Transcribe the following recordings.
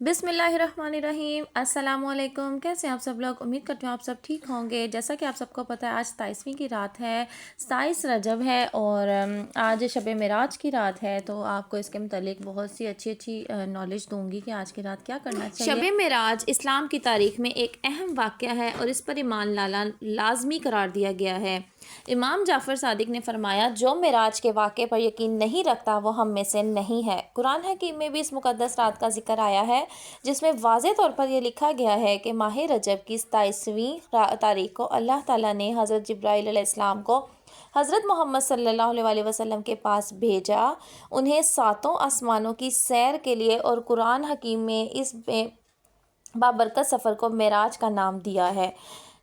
بسم اللہ الرحمن الرحیم۔ السلام علیکم، کیسے ہیں آپ سب لوگ؟ امید کرتی ہوں آپ سب ٹھیک ہوں گے۔ جیسا کہ آپ سب کو پتہ ہے آج 27ویں کی رات ہے، 27 رجب ہے اور آج شب معراج کی رات ہے، تو آپ کو اس کے متعلق بہت سی اچھی نالج دوں گی کہ آج کی رات کیا کرنا چاہیے۔ شب معراج اسلام کی تاریخ میں ایک اہم واقعہ ہے اور اس پر ایمان لانا لازمی قرار دیا گیا ہے۔ امام جعفر صادق نے فرمایا، جو معراج کے واقعے پر یقین نہیں رکھتا وہ ہم میں سے نہیں ہے۔ قرآن حکیم میں بھی اس مقدس رات کا ذکر آیا ہے، جس میں واضح طور پر یہ لکھا گیا ہے کہ ماہ رجب کی 27ویں تاریخ کو اللہ تعالیٰ نے حضرت جبرائیل علیہ السلام کو حضرت محمد صلی اللہ علیہ وسلم کے پاس بھیجا، انہیں 7 آسمانوں کی سیر کے لیے، اور قرآن حکیم میں اس بابرکت سفر کو معراج کا نام دیا ہے۔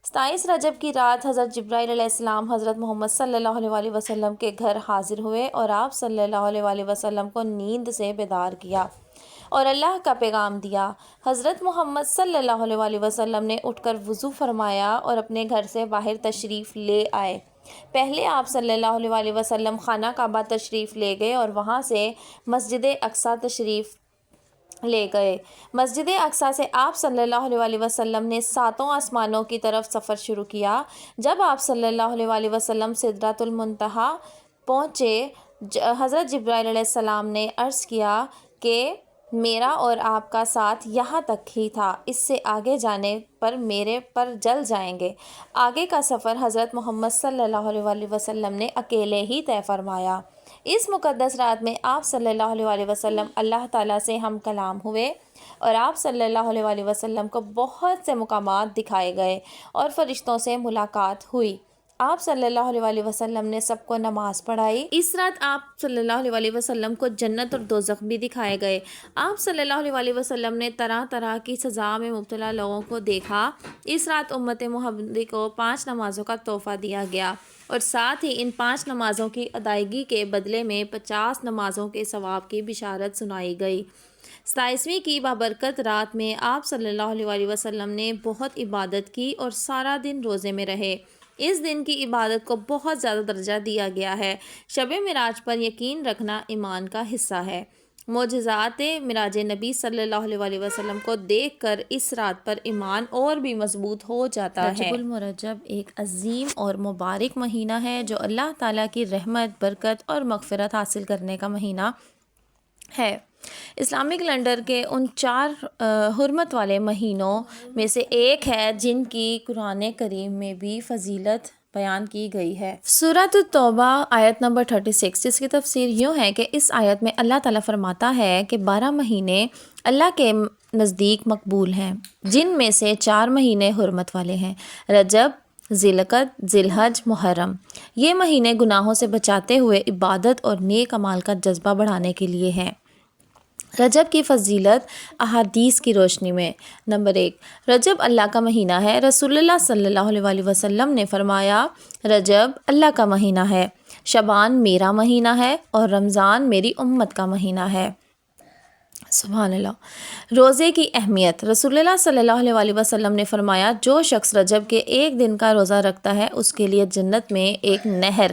27 رجب کی رات حضرت جبرائیل علیہ السلام حضرت محمد صلی اللہ علیہ وسلم کے گھر حاضر ہوئے اور آپ صلی اللہ علیہ وسلم کو نیند سے بیدار کیا اور اللہ کا پیغام دیا۔ حضرت محمد صلی اللہ علیہ وسلم نے اٹھ کر وضو فرمایا اور اپنے گھر سے باہر تشریف لے آئے۔ پہلے آپ صلی اللہ علیہ وسلم خانہ کعبہ تشریف لے گئے اور وہاں سے مسجد اقصیٰ تشریف لے گئے۔ مسجد اقصیٰ سے آپ صلی اللہ علیہ وسلم نے 7 آسمانوں کی طرف سفر شروع کیا۔ جب آپ صلی اللہ علیہ وسلم سدرۃ المنتہا پہنچے، حضرت جبرائیل علیہ السلام نے عرض کیا کہ میرا اور آپ کا ساتھ یہاں تک ہی تھا، اس سے آگے جانے پر میرے پر جل جائیں گے۔ آگے کا سفر حضرت محمد صلی اللہ علیہ وسلم نے اکیلے ہی طے فرمایا۔ اس مقدس رات میں آپ صلی اللہ علیہ وسلم اللہ تعالیٰ سے ہم کلام ہوئے اور آپ صلی اللہ علیہ وسلم کو بہت سے مقامات دکھائے گئے اور فرشتوں سے ملاقات ہوئی۔ آپ صلی اللہ علیہ وسلم نے سب کو نماز پڑھائی۔ اس رات آپ صلی اللہ علیہ وسلم کو جنت اور دوزخ بھی دکھائے گئے۔ آپ صلی اللہ علیہ وسلم نے طرح طرح کی سزا میں مبتلا لوگوں کو دیکھا۔ اس رات امت محمدی کو 5 نمازوں کا تحفہ دیا گیا اور ساتھ ہی ان 5 نمازوں کی ادائیگی کے بدلے میں 50 نمازوں کے ثواب کی بشارت سنائی گئی۔ 27ویں کی بابرکت رات میں آپ صلی اللہ علیہ وسلم نے بہت عبادت کی اور سارا دن روزے میں رہے۔ اس دن کی عبادت کو بہت زیادہ درجہ دیا گیا ہے۔ شب معراج پر یقین رکھنا ایمان کا حصہ ہے۔ معجزات معراج نبی صلی اللہ علیہ وسلم کو دیکھ کر اس رات پر ایمان اور بھی مضبوط ہو جاتا ہے۔ رجب المرجب ایک عظیم اور مبارک مہینہ ہے جو اللہ تعالیٰ کی رحمت، برکت اور مغفرت حاصل کرنے کا مہینہ ہے۔ اسلامک کیلنڈر کے ان 4 حرمت والے مہینوں میں سے ایک ہے جن کی قرآن کریم میں بھی فضیلت بیان کی گئی ہے۔ سورۃ التوبہ آیت نمبر 36، جس کی تفسیر یوں ہے کہ اس آیت میں اللہ تعالیٰ فرماتا ہے کہ 12 مہینے اللہ کے نزدیک مقبول ہیں، جن میں سے 4 مہینے حرمت والے ہیں: رجب، ذی القعدہ، ذی الحج، محرم۔ یہ مہینے گناہوں سے بچاتے ہوئے عبادت اور نیک اعمال کا جذبہ بڑھانے کے لیے ہیں۔ رجب کی فضیلت احادیث کی روشنی میں: نمبر 1، رجب اللہ کا مہینہ ہے۔ رسول اللہ صلی اللہ علیہ وسلم نے فرمایا، رجب اللہ کا مہینہ ہے، شعبان میرا مہینہ ہے اور رمضان میری امت کا مہینہ ہے۔ سبحان اللہ۔ روزے کی اہمیت: رسول اللہ صلی اللہ علیہ وسلم نے فرمایا، جو شخص رجب کے ایک دن کا روزہ رکھتا ہے اس کے لیے جنت میں ایک نہر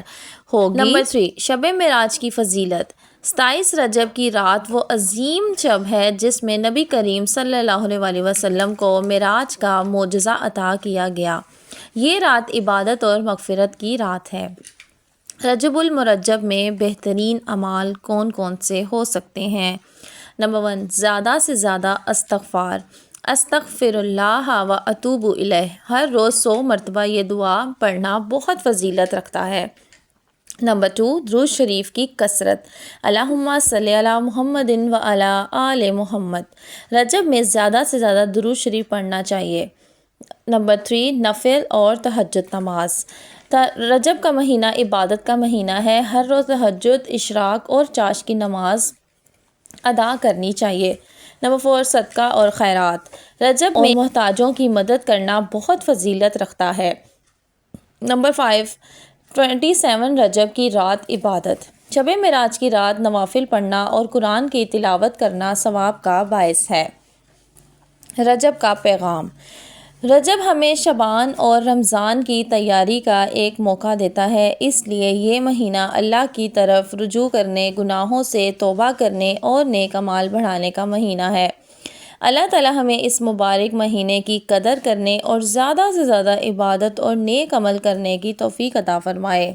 ہوگی۔ نمبر 3، شب معراج کی فضیلت: 27 رجب کی رات وہ عظیم شب ہے جس میں نبی کریم صلی اللہ علیہ وسلم کو معراج کا معجزہ عطا کیا گیا۔ یہ رات عبادت اور مغفرت کی رات ہے۔ رجب المرجب میں بہترین اعمال کون کون سے ہو سکتے ہیں؟ نمبر 1، زیادہ سے زیادہ استغفار: استغفر اللہ و اتوب الیہ۔ ہر روز 100 مرتبہ یہ دعا پڑھنا بہت فضیلت رکھتا ہے۔ نمبر 2، درود شریف کی کثرت: اللہم صلی علی محمد و علی آل محمد۔ رجب میں زیادہ سے زیادہ درود شریف پڑھنا چاہیے۔ نمبر 3، نفل اور تہجد نماز: رجب کا مہینہ عبادت کا مہینہ ہے، ہر روز تہجد، اشراق اور چاش کی نماز ادا کرنی چاہیے۔ نمبر 4، صدقہ اور خیرات: رجب میں محتاجوں کی مدد کرنا بہت فضیلت رکھتا ہے۔ نمبر 5، 27 رجب کی رات عبادت: شب معراج کی رات نوافل پڑھنا اور قرآن کی تلاوت کرنا ثواب کا باعث ہے۔ رجب کا پیغام: رجب ہمیں شعبان اور رمضان کی تیاری کا ایک موقع دیتا ہے، اس لیے یہ مہینہ اللہ کی طرف رجوع کرنے، گناہوں سے توبہ کرنے اور نیک اعمال بڑھانے کا مہینہ ہے۔ اللہ تعالیٰ ہمیں اس مبارک مہینے کی قدر کرنے اور زیادہ سے زیادہ عبادت اور نیک عمل کرنے کی توفیق عطا فرمائے،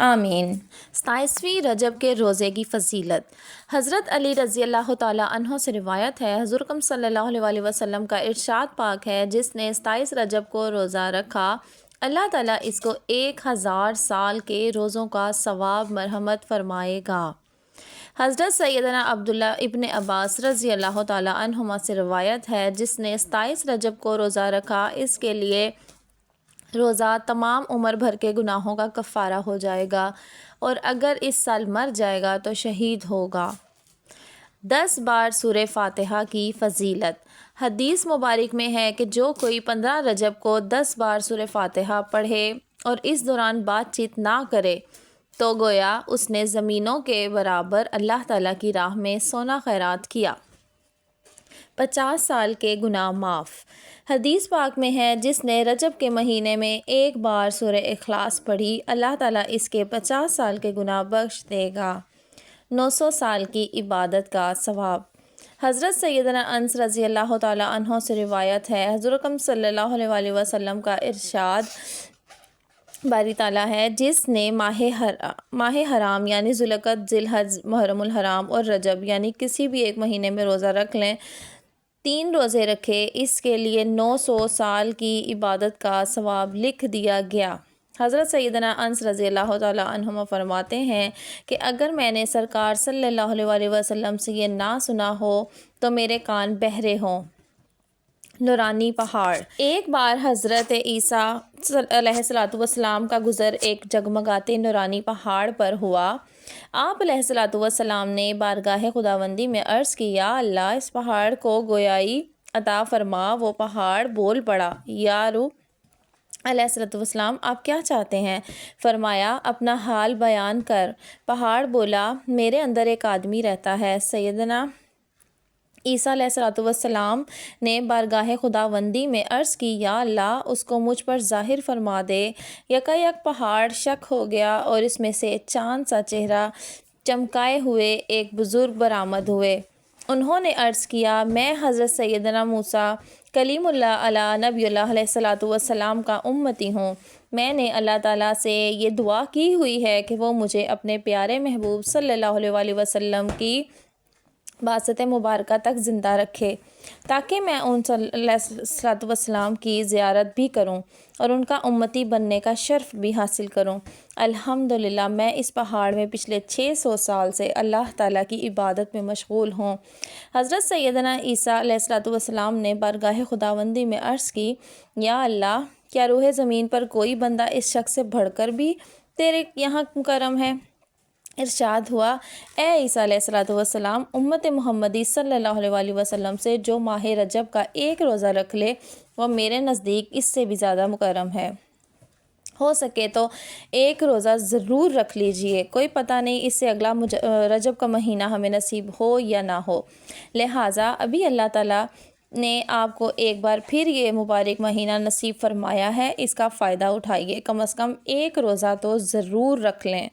آمین۔ 27ویں رجب کے روزے کی فضیلت۔ حضرت علی رضی اللہ تعالیٰ عنہ سے روایت ہے، حضور اکرم صلی اللہ علیہ وسلم کا ارشاد پاک ہے، جس نے 27 رجب کو روزہ رکھا اللہ تعالیٰ اس کو 1000 سال کے روزوں کا ثواب مرحمت فرمائے گا۔ حضرت سیدنا عبداللہ ابن عباس رضی اللہ تعالیٰ عنہما سے روایت ہے، جس نے 27 رجب کو روزہ رکھا اس کے لیے روزہ تمام عمر بھر کے گناہوں کا کفارہ ہو جائے گا، اور اگر اس سال مر جائے گا تو شہید ہوگا۔ 10 بار سورہ فاتحہ کی فضیلت۔ حدیث مبارک میں ہے کہ جو کوئی 15 رجب کو 10 بار سورہ فاتحہ پڑھے اور اس دوران بات چیت نہ کرے تو گویا اس نے زمینوں کے برابر اللہ تعالیٰ کی راہ میں سونا خیرات کیا۔ 50 سال کے گناہ معاف۔ حدیث پاک میں ہے، جس نے رجب کے مہینے میں ایک بار سورہ اخلاص پڑھی اللہ تعالیٰ اس کے 50 سال کے گناہ بخش دے گا۔ 900 سال کی عبادت کا ثواب۔ حضرت سیدنا انس رضی اللہ تعالیٰ عنہ سے روایت ہے، حضور اکرم صلی اللہ علیہ وسلم کا ارشاد باری تعالیٰ ہے، جس نے ماہ حرام یعنی ذوالقعدہ، ذی الحج، محرم الحرام اور رجب یعنی کسی بھی ایک مہینے میں روزہ رکھ لیں، 3 روزے رکھے، اس کے لیے 900 سال کی عبادت کا ثواب لکھ دیا گیا۔ حضرت سیدنا انس رضی اللہ تعالیٰ عنہما فرماتے ہیں کہ اگر میں نے سرکار صلی اللہ علیہ وسلم سے یہ نہ سنا ہو تو میرے کان بہرے ہوں۔ نورانی پہاڑ۔ ایک بار حضرت عیسیٰ علیہ السلام کا گزر ایک جگمگاتے نورانی پہاڑ پر ہوا۔ آپ علیہ السلام نے بارگاہ خداوندی میں عرض کی، یا اللہ، اس پہاڑ کو گویائی عطا فرما۔ وہ پہاڑ بول پڑا، یا روح علیہ السلام، آپ کیا چاہتے ہیں؟ فرمایا، اپنا حال بیان کر۔ پہاڑ بولا، میرے اندر ایک آدمی رہتا ہے۔ سیدنا عیسیٰ علیہ السلام نے بارگاہ خداوندی میں عرض کی، یا اللہ، اس کو مجھ پر ظاہر فرما دے۔ یکایک پہاڑ شک ہو گیا اور اس میں سے چاند سا چہرہ چمکائے ہوئے ایک بزرگ برآمد ہوئے۔ انہوں نے عرض کیا، میں حضرت سیدنا موسیٰ کلیم اللہ علیہ نبی اللہ علیہ السلام کا امتی ہوں۔ میں نے اللہ تعالیٰ سے یہ دعا کی ہوئی ہے کہ وہ مجھے اپنے پیارے محبوب صلی اللہ علیہ وسلم کی باسط مبارکہ تک زندہ رکھے، تاکہ میں ان صلی اللہ علیہ وسلم کی زیارت بھی کروں اور ان کا امتی بننے کا شرف بھی حاصل کروں۔ الحمدللہ، میں اس پہاڑ میں پچھلے 600 سال سے اللہ تعالیٰ کی عبادت میں مشغول ہوں۔ حضرت سیدنا عیسیٰ علیہ السلام نے بارگاہ خداوندی میں عرض کی، یا اللہ، کیا روح زمین پر کوئی بندہ اس شخص سے بڑھ کر بھی تیرے یہاں مکرم ہے؟ ارشاد ہوا، اے عیسیٰ علیہ السلام، امت محمدی صلی اللہ علیہ وسلم سے جو ماہ رجب کا ایک روزہ رکھ لے وہ میرے نزدیک اس سے بھی زیادہ مکرم ہے۔ ہو سکے تو ایک روزہ ضرور رکھ لیجئے، کوئی پتہ نہیں اس سے اگلا رجب کا مہینہ ہمیں نصیب ہو یا نہ ہو۔ لہٰذا ابھی اللہ تعالیٰ نے آپ کو ایک بار پھر یہ مبارک مہینہ نصیب فرمایا ہے، اس کا فائدہ اٹھائیے، کم از کم ایک روزہ تو ضرور رکھ لیں۔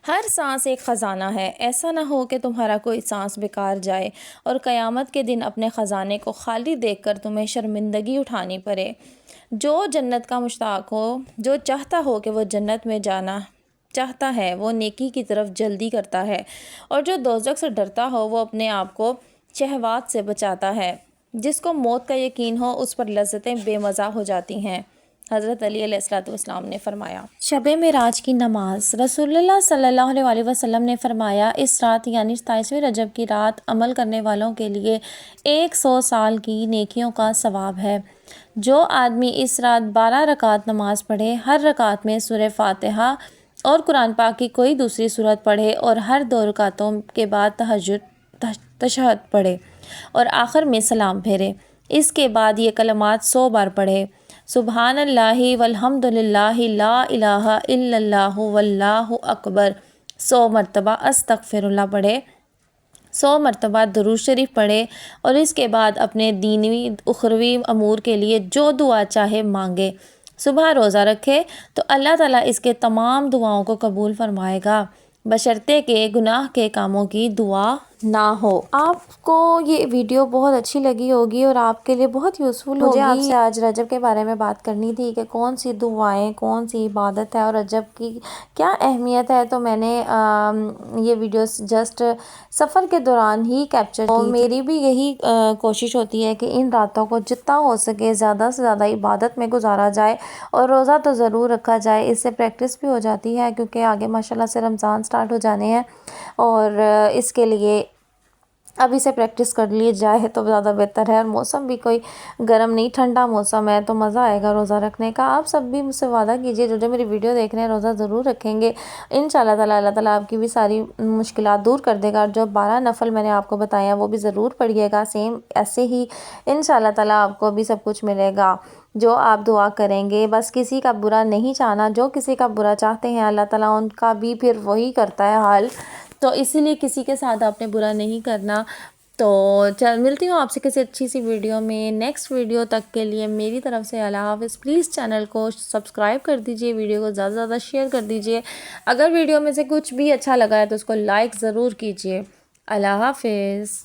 ہر سانس ایک خزانہ ہے، ایسا نہ ہو کہ تمہارا کوئی سانس بیکار جائے اور قیامت کے دن اپنے خزانے کو خالی دیکھ کر تمہیں شرمندگی اٹھانی پڑے۔ جو جنت کا مشتاق ہو، جو چاہتا ہو کہ وہ جنت میں جانا چاہتا ہے، وہ نیکی کی طرف جلدی کرتا ہے، اور جو دوزخ سے ڈرتا ہو وہ اپنے آپ کو شہوات سے بچاتا ہے۔ جس کو موت کا یقین ہو اس پر لذتیں بے مزہ ہو جاتی ہیں۔ حضرت علی علیہ السلام نے فرمایا، شب معراج کی نماز۔ رسول اللہ صلی اللہ علیہ وسلم نے فرمایا، اس رات یعنی 27ویں رجب کی رات عمل کرنے والوں کے لیے 100 سال کی نیکیوں کا ثواب ہے۔ جو آدمی اس رات 12 رکعت نماز پڑھے، ہر رکعت میں سورہ فاتحہ اور قرآن پاک کی کوئی دوسری سورت پڑھے اور ہر 2 رکعتوں کے بعد تشہد پڑھے اور آخر میں سلام پھیرے، اس کے بعد یہ کلمات 100 بار پڑھے، سبحان اللہ والحمد للہ لا الہ الا اللہ واللہ اکبر، 100 مرتبہ استغفر اللہ پڑھے، 100 مرتبہ درود شریف پڑھے، اور اس کے بعد اپنے دینی اخروی امور کے لیے جو دعا چاہے مانگے۔ صبح روزہ رکھے تو اللہ تعالیٰ اس کے تمام دعاؤں کو قبول فرمائے گا، بشرطے کہ گناہ کے کاموں کی دعا نہ ہو۔ آپ کو یہ ویڈیو بہت اچھی لگی ہوگی اور آپ کے لیے بہت یوزفل ہوگی۔ مجھے آپ سے آج رجب کے بارے میں بات کرنی تھی کہ کون سی دعائیں، کون سی عبادت ہے اور رجب کی کیا اہمیت ہے، تو میں نے یہ ویڈیوز جسٹ سفر کے دوران ہی کیپچر کی تھی۔ میری بھی یہی کوشش ہوتی ہے کہ ان راتوں کو جتنا ہو سکے زیادہ سے زیادہ عبادت میں گزارا جائے اور روزہ تو ضرور رکھا جائے۔ اس سے پریکٹس بھی ہو جاتی ہے کیونکہ آگے ماشاءاللہ سے رمضان سٹارٹ ہو جانے ہیں، اور اس کے لیے ابھی سے پریکٹس کر لی جائے تو زیادہ بہتر ہے۔ اور موسم بھی کوئی گرم نہیں، ٹھنڈا موسم ہے، تو مزہ آئے گا روزہ رکھنے کا۔ آپ سب بھی مجھ سے وعدہ کیجئے، جو میری ویڈیو دیکھ رہے ہیں روزہ ضرور رکھیں گے انشاءاللہ تعالیٰ۔ اللہ تعالیٰ آپ کی بھی ساری مشکلات دور کر دے گا، اور جو 12 نفل میں نے آپ کو بتایا وہ بھی ضرور پڑھیے گا، سیم ایسے ہی انشاءاللہ تعالیٰ آپ کو بھی سب کچھ ملے گا جو آپ دعا کریں گے۔ بس کسی کا برا نہیں چاہنا، جو کسی کا برا چاہتے ہیں اللہ تعالیٰ ان کا بھی پھر وہی کرتا ہے حال، تو اسی لیے کسی کے ساتھ آپ نے برا نہیں کرنا۔ تو ملتی ہوں آپ سے کسی اچھی سی ویڈیو میں، نیکسٹ ویڈیو تک کے لیے میری طرف سے اللہ حافظ۔ پلیز چینل کو سبسکرائب کر دیجئے، ویڈیو کو زیادہ سے زیادہ شیئر کر دیجئے، اگر ویڈیو میں سے کچھ بھی اچھا لگا ہے تو اس کو لائک ضرور کیجئے۔ اللہ حافظ۔